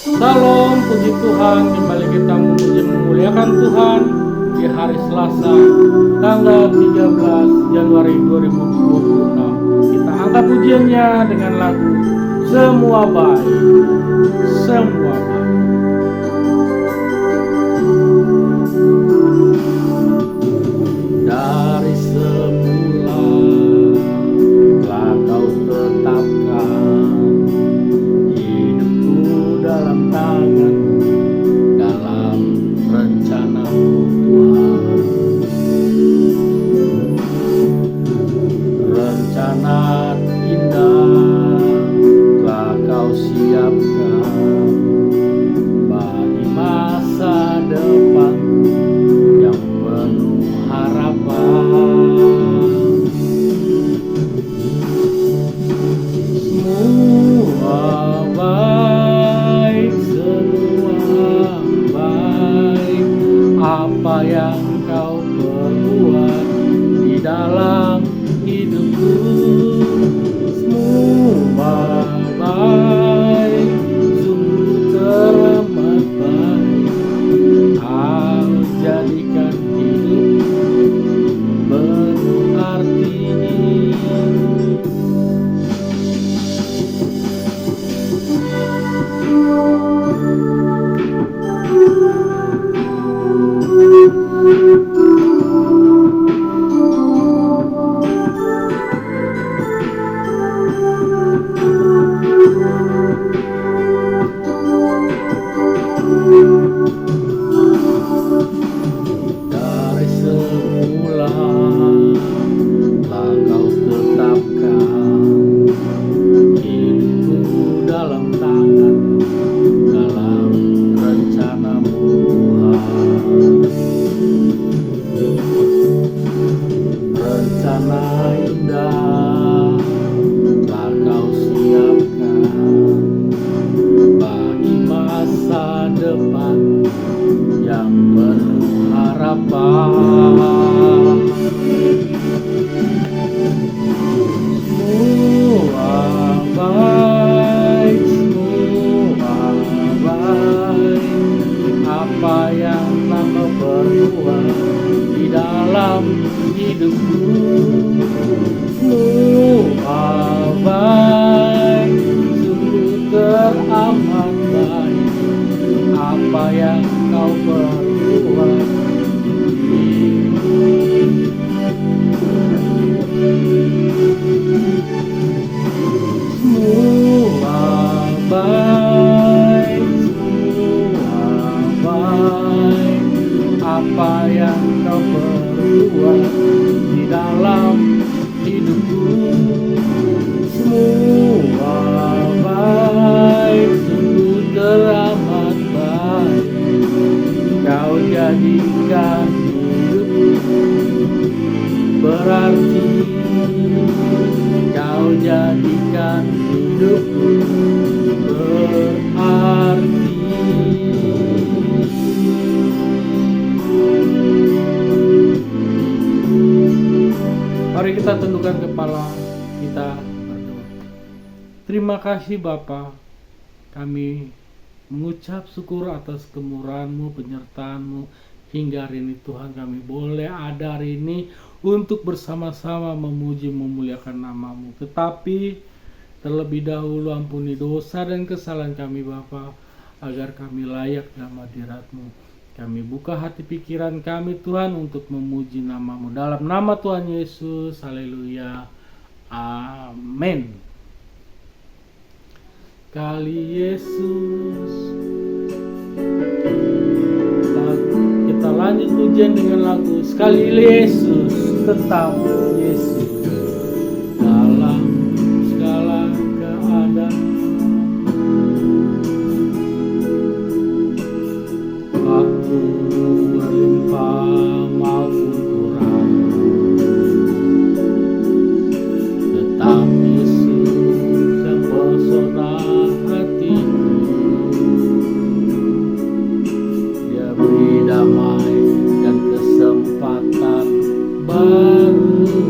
Salam, puji Tuhan, kembali kita memuji memuliakan Tuhan di hari Selasa, tanggal 13 Januari 2026. Kita angkat pujiannya dengan lagu Semua Baik, Semua Baik. Dari semula telah kau tetapkan hidupku dalam tangan, dalam rencanamu Tuhan. Rencana indah telah kau siapkan bagi masa depan yang penuh harapan. Semua baik, semua baik, apa yang kau perbuat di dalam hidupku. Semua baik, sungguh teramat baik, kau jadikan hidup berarti. Dari semula telah kau tetapkan hidupku dalam tangan, dalam rencanamu Tuhan. Rencana indah telah kau siapkan bagi masa depan yang penuh harapan. Semua baik, semua baik, apa yang telah kau perbuat di dalam hidupku. Semua baik, sungguh teramat baik, apa yang kau perbuat. Semua baik, semua baik, apa yang kau perbuat di dalam hidupku. Semua baik, sungguh teramat baik, kau jadikan hidup berarti. Kau jadikan hidupku berarti. Mari kita tundukkan kepala, kita berdoa. Terima kasih Bapa, kami mengucap syukur atas kemurahan-Mu, penyertaan-Mu hingga hari ini Tuhan, kami boleh ada hari ini untuk bersama-sama memuji memuliakan nama-Mu. Tetapi terlebih dahulu ampuni dosa dan kesalahan kami Bapa, agar kami layak dalam hadirat-Mu. Kami buka hati pikiran kami Tuhan untuk memuji nama-Mu. Dalam nama Tuhan Yesus, haleluya, amin. Kali Yesus, kita lanjut pujian dengan lagu Sekali Yesus, Tetap Yesus, dalam segala keadaan. Waktu berlimpah maupun kurang, tetap Yesus yang pesona hatiku. Dia beri damai dan kesempatan baru.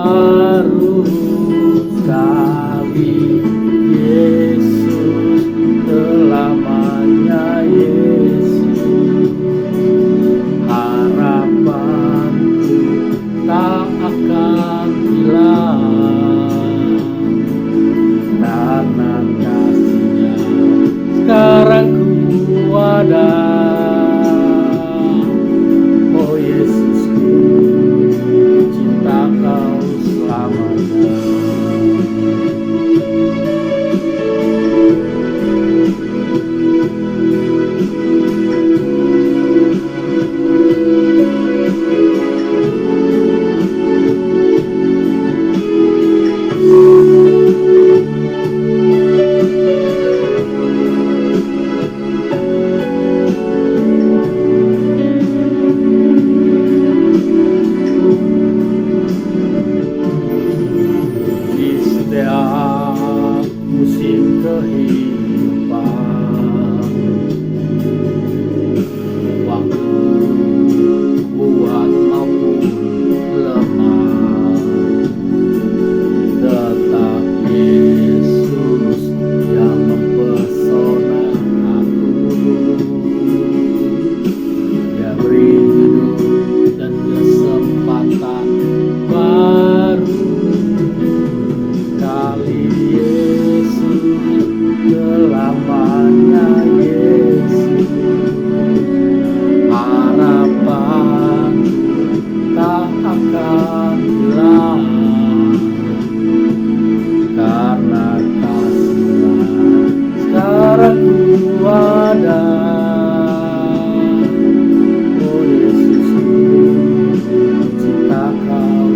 baru sekali. Yesus selamanya, Yesus harapanku tak akan hilang, karena kasih-Nya sekarang ku ada. Oh Yesusku, cinta Kau selamanya. Di setiap musim kehidupan, waktu kuat maupun lemah, tetap Yesus yang mempesona aku. Dia beri hidup dan kesempatan baru kali. Yesus selamanya, Yesus harapanku tak akan hilang, karena kasih-Nya sekarang ku ada. Oh Yesusku, cinta Kau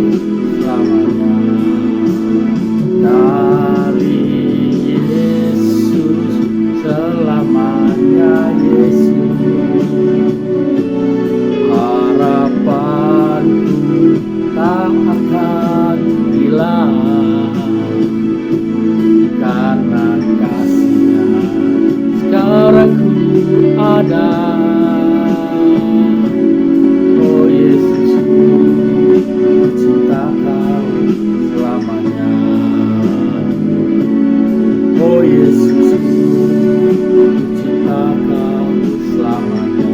selamanya. Kali Yesus selamanya, Yesus harapanku tak akan hilang, karena kasih-Nya sekarang ku ada. Oh Yesusku, cinta Kau selamanya. Oh Yesusku, cinta Kau selamanya.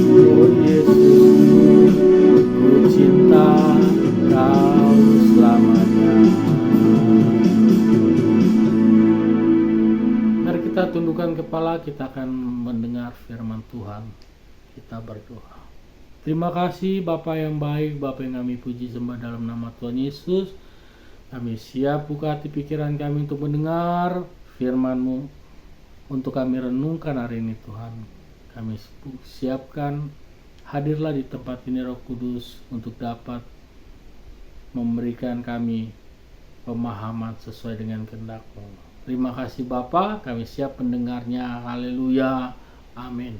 Oh Yesusku, ku cinta Kau selamanya. Mari kita tundukkan kepala, kita akan mendengar firman Tuhan. Kita berdoa. Terima kasih Bapa yang baik, Bapa yang kami puji sembah dalam nama Tuhan Yesus. Kami siap buka hati pikiran kami untuk mendengar firman-Mu, untuk kami renungkan hari ini Tuhan. Kami siapkan, hadirlah di tempat ini Roh Kudus untuk dapat memberikan kami pemahaman sesuai dengan kehendak-Mu. Terima kasih Bapa, kami siap mendengarnya. Haleluya, amin.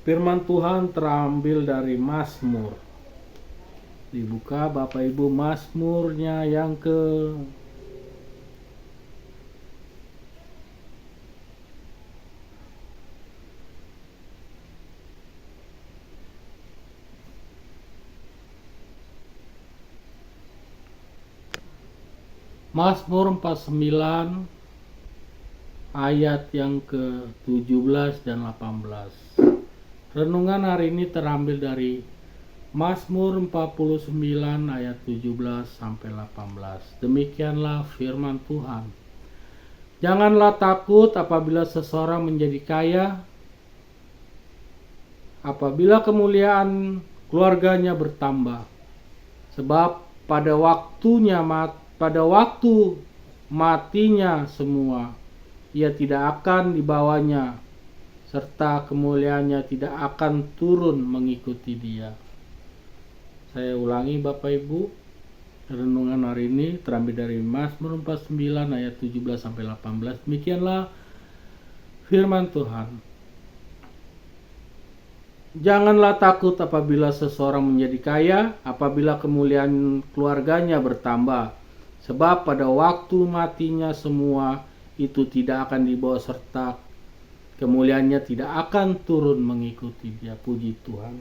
Firman Tuhan terambil dari Mazmur. Dibuka Bapak Ibu, Mazmurnya yang ke Mazmur 49 ayat yang ke-17 dan 18. Renungan hari ini terambil dari Mazmur 49 ayat 17 sampai 18. Demikianlah firman Tuhan. Janganlah takut apabila seseorang menjadi kaya, apabila kemuliaan keluarganya bertambah. Sebab pada waktu matinya semua, ia tidak akan dibawanya, serta kemuliaannya tidak akan turun mengikuti dia. Saya ulangi Bapak Ibu, renungan hari ini terambil dari Mazmur 49 ayat 17 sampai 18. Demikianlah firman Tuhan. Janganlah takut apabila seseorang menjadi kaya, apabila kemuliaan keluarganya bertambah. Sebab pada waktu matinya semua itu tidak akan dibawa serta kemuliaannya tidak akan turun mengikuti dia. Puji Tuhan.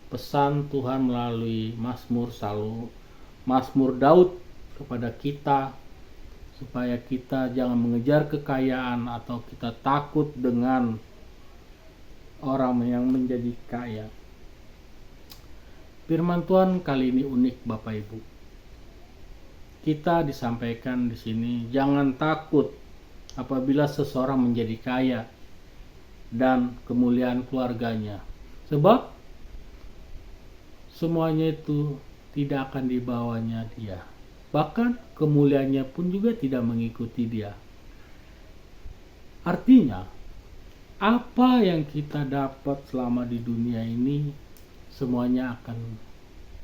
Pesan Tuhan melalui Mazmur Daud kepada kita, supaya kita jangan mengejar kekayaan atau kita takut dengan orang yang menjadi kaya. Firman Tuhan kali ini unik, Bapak Ibu. Kita disampaikan di sini, jangan takut apabila seseorang menjadi kaya dan kemuliaan keluarganya. Sebab semuanya itu tidak akan dibawanya dia. Bahkan kemuliaannya pun juga tidak mengikuti dia. Artinya, apa yang kita dapat selama di dunia ini, semuanya akan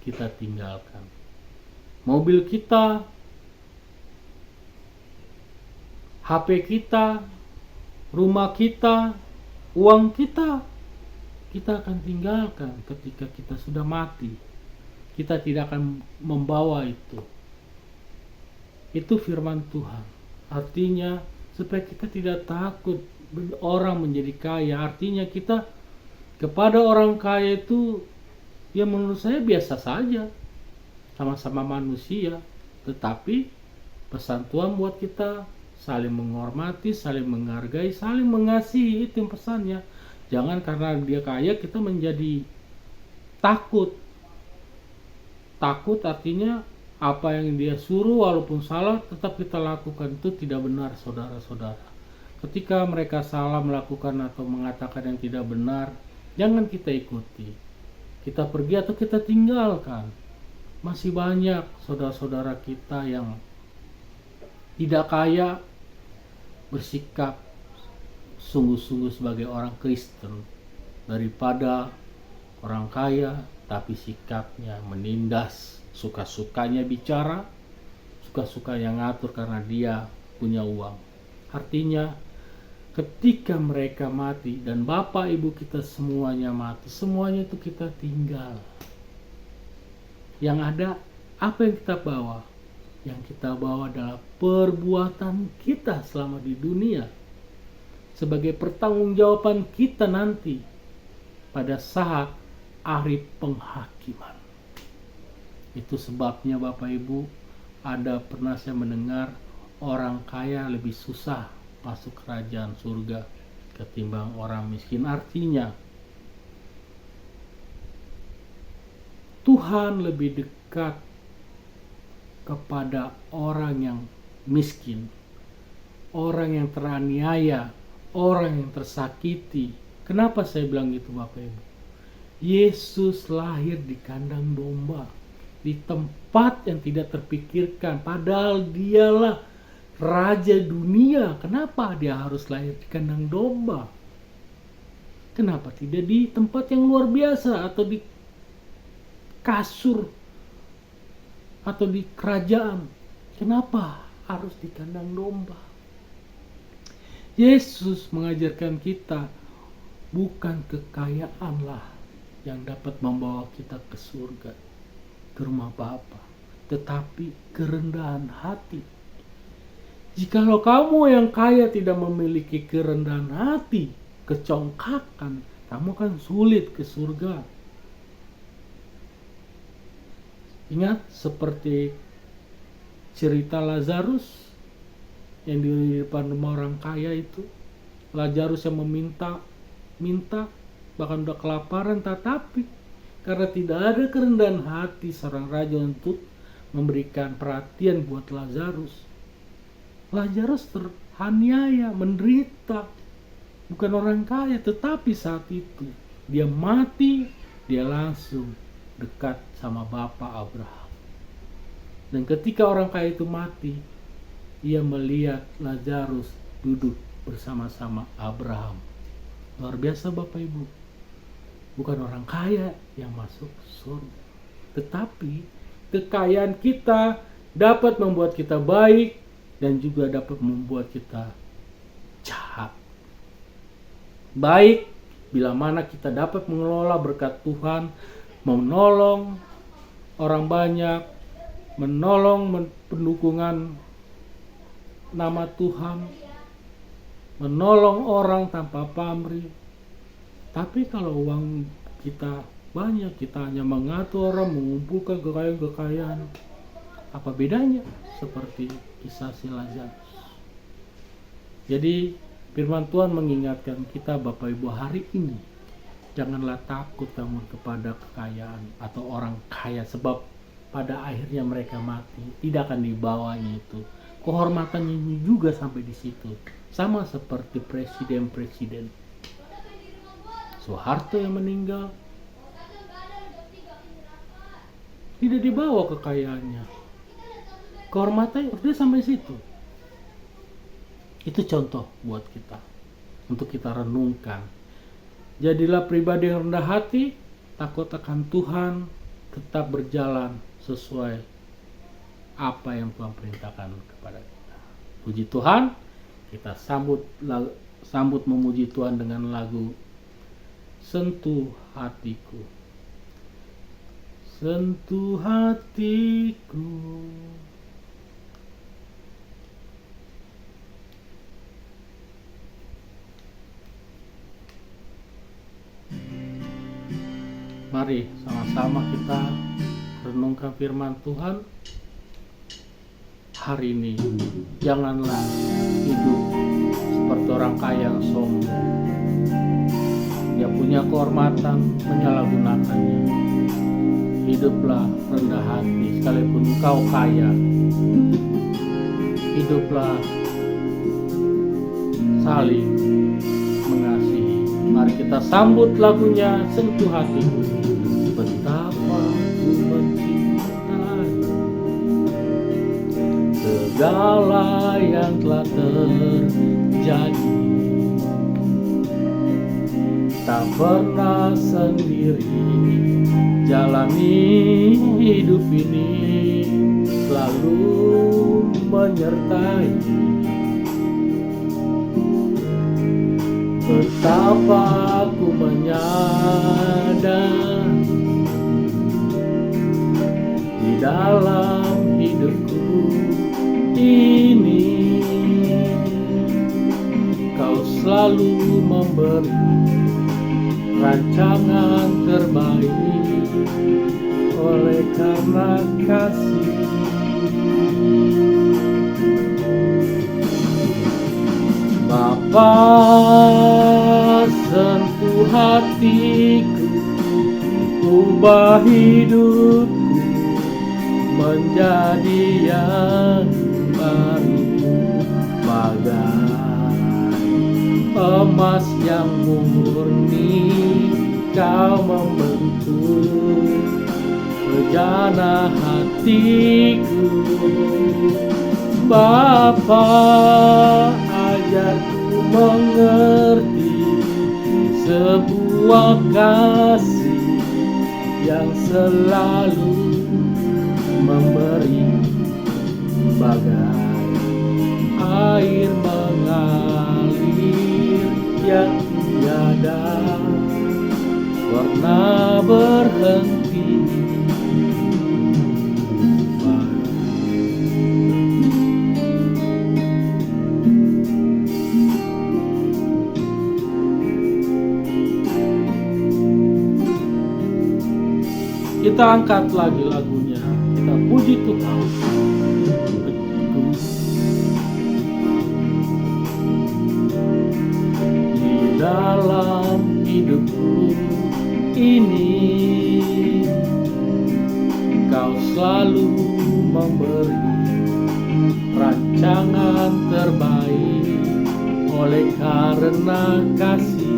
kita tinggalkan. Mobil kita, HP kita, rumah kita, uang kita akan tinggalkan ketika kita sudah mati. Kita tidak akan membawa itu. Itu firman Tuhan. Artinya supaya kita tidak takut orang menjadi kaya. Artinya kita kepada orang kaya itu, ya menurut saya biasa saja, sama-sama manusia. Tetapi pesan Tuhan buat kita saling menghormati, saling menghargai, saling mengasihi. Itu pesannya. Jangan karena dia kaya kita menjadi takut. Takut artinya apa yang dia suruh walaupun salah tetap kita lakukan. Itu tidak benar, saudara-saudara. Ketika mereka salah melakukan atau mengatakan yang tidak benar, jangan kita ikuti. Kita pergi atau kita tinggalkan. Masih banyak saudara-saudara kita yang tidak kaya bersikap sungguh-sungguh sebagai orang Kristen daripada orang kaya tapi sikapnya menindas, suka-sukanya bicara, suka-sukanya ngatur karena dia punya uang. Artinya ketika mereka mati dan bapak ibu kita semuanya mati, semuanya itu kita tinggal. Yang ada apa yang kita bawa? Yang kita bawa adalah perbuatan kita selama di dunia, sebagai pertanggungjawaban kita nanti pada saat hari penghakiman. Itu sebabnya Bapak Ibu, pernah saya mendengar orang kaya lebih susah masuk kerajaan surga ketimbang orang miskin. Artinya Tuhan lebih dekat kepada orang yang miskin, orang yang teraniaya, orang yang tersakiti. Kenapa saya bilang gitu Bapak Ibu? Yesus lahir di kandang domba, di tempat yang tidak terpikirkan, padahal dialah raja dunia. Kenapa dia harus lahir di kandang domba? Kenapa tidak di tempat yang luar biasa atau di kasur atau di kerajaan? Kenapa harus di kandang domba? Yesus mengajarkan kita bukan kekayaanlah yang dapat membawa kita ke surga, ke rumah Bapa, tetapi kerendahan hati. Jikalau kamu yang kaya tidak memiliki kerendahan hati, kecongkakan, kamu kan sulit ke surga. Ingat seperti cerita Lazarus yang di depan rumah orang kaya itu. Lazarus yang minta, bahkan udah kelaparan, tetapi karena tidak ada kerendahan hati seorang raja untuk memberikan perhatian buat Lazarus, Lazarus teraniaya, menderita. Bukan orang kaya, tetapi saat itu dia mati, dia langsung dekat sama Bapak Abraham. Dan ketika orang kaya itu mati, ia melihat Lazarus duduk bersama-sama Abraham. Luar biasa Bapak Ibu. Bukan orang kaya yang masuk surga, tetapi kekayaan kita dapat membuat kita baik dan juga dapat membuat kita jahat. Baik bila mana kita dapat mengelola berkat Tuhan, menolong orang banyak, menolong pendukungan nama Tuhan, menolong orang tanpa pamrih. Tapi kalau uang kita banyak, kita hanya mengatur orang, mengumpulkan kekayaan-kekayaan, apa bedanya? Seperti kisah si Lazarus. Jadi firman Tuhan mengingatkan kita Bapak Ibu hari ini, janganlah takut kamu kepada kekayaan atau orang kaya, sebab pada akhirnya mereka mati, tidak akan dibawanya itu. Kehormatannya juga sampai di situ. Sama seperti presiden-presiden Soeharto yang meninggal, tidak dibawa kekayaannya, kehormatannya udah sampai situ. Itu contoh buat kita untuk kita renungkan. Jadilah pribadi yang rendah hati, takut akan Tuhan, tetap berjalan sesuai apa yang Tuhan perintahkan kepada kita. Puji Tuhan, kita sambut memuji Tuhan dengan lagu Sentuh Hatiku. Sentuh hatiku, mari sama-sama kita renungkan firman Tuhan hari ini. Janganlah hidup seperti orang kaya yang sombong. Dia punya kehormatan, menyalahgunakannya. Hiduplah rendah hati sekalipun engkau kaya. Hiduplah saling mengasihi. Mari kita sambut lagunya Sentuh Hatiku. Betapa ku mencintai segala yang telah terjadi, tak pernah sendiri jalani hidup ini, selalu menyertai. Betapa aku menyadari di dalam hidupku ini, Kau selalu memberi rancangan terbaik oleh karena kasih. Bapa, sentuh hatiku, ubah hidupku menjadi yang baru, bagai emas yang murni. Kau membentuk bejana hatiku. Bapa, ajarku mengerti sebuah kasih yang selalu memberi, bagai air mengalir yang tiada pernah berhenti. Kita angkat lagi lagunya, kita puji Tuhan. Di dalam hidupku ini, Kau selalu memberi rancangan terbaik oleh karena kasih.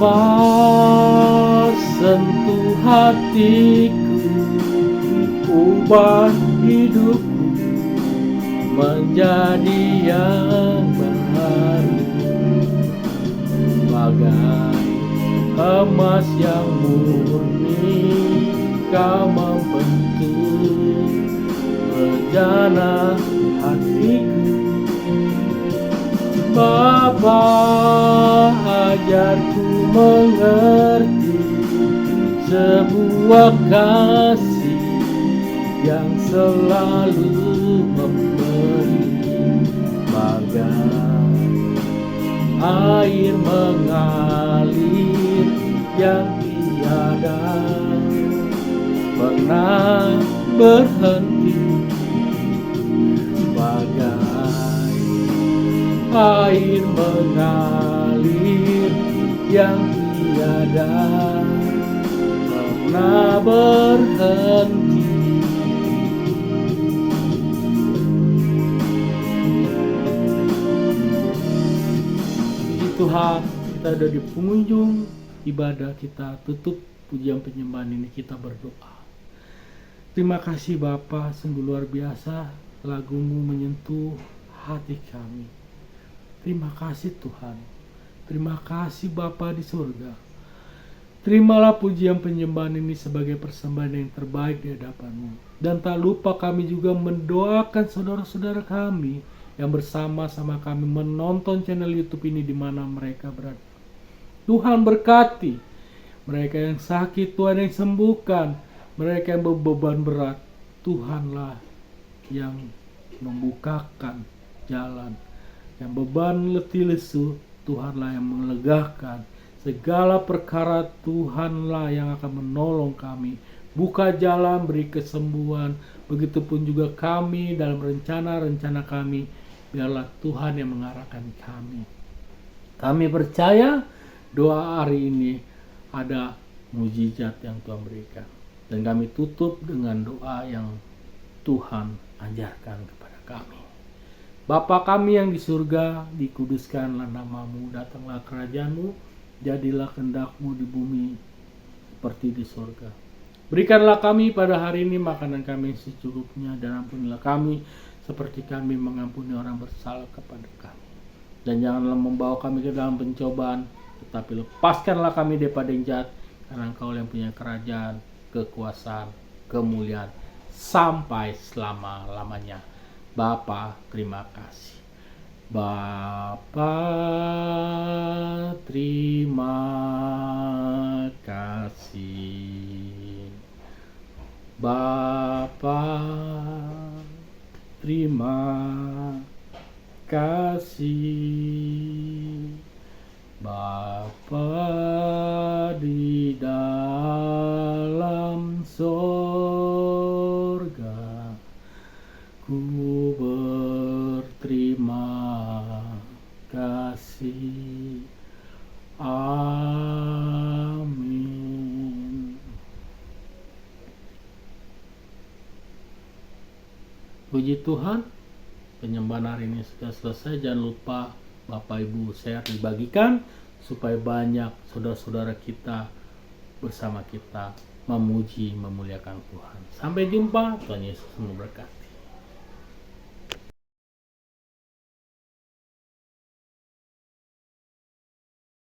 Bapa, sentuh hatiku, ubah hidupku menjadi yang baru, bagai emas yang murni. Kau membentuk bejana hatiku. Bapa, ajarku mengerti sebuah kasih yang selalu memberi, bagai air mengalir yang tiada pernah berhenti, bagai air mengalir yang tiada pernah berhenti. Puji Tuhan, kita ada di pengunjung ibadah kita. Tutup pujian penyembahan ini, kita berdoa. Terima kasih Bapa, sungguh luar biasa lagumu menyentuh hati kami. Terima kasih Tuhan. Terima kasih Bapa di surga. Terimalah pujian penyembahan ini sebagai persembahan yang terbaik di hadapan-Mu. Dan tak lupa kami juga mendoakan saudara-saudara kami yang bersama-sama kami menonton channel YouTube ini di mana mereka berada. Tuhan berkati mereka yang sakit, Tuhan yang sembuhkan, mereka yang berbeban berat, Tuhanlah yang membukakan jalan, yang beban letih lesu, Tuhanlah yang melegakan. Segala perkara Tuhanlah yang akan menolong kami, buka jalan, beri kesembuhan. Begitupun juga kami dalam rencana-rencana kami, biarlah Tuhan yang mengarahkan kami. Kami percaya doa hari ini ada mujizat yang Tuhan berikan. Dan kami tutup dengan doa yang Tuhan ajarkan kepada kami. Bapa kami yang di surga, dikuduskanlah nama-Mu, datanglah kerajaan-Mu, jadilah kehendak-Mu di bumi seperti di surga. Berikanlah kami pada hari ini makanan kami secukupnya, dan ampunilah kami seperti kami mengampuni orang bersalah kepada kami. Dan janganlah membawa kami ke dalam pencobaan, tetapi lepaskanlah kami daripada yang jahat, karena Engkau yang punya kerajaan, kekuasaan, kemuliaan sampai selama-lamanya. Bapa, terima kasih. Bapa, terima kasih. Bapa, terima kasih. Bapa di dalam sorga, ku berterima kasih. Amin. Puji Tuhan, penyembahan hari ini sudah selesai. Jangan lupa Bapak Ibu share, dibagikan supaya banyak saudara-saudara kita bersama kita memuji, memuliakan Tuhan. Sampai jumpa, Tuhan Yesus memberkati.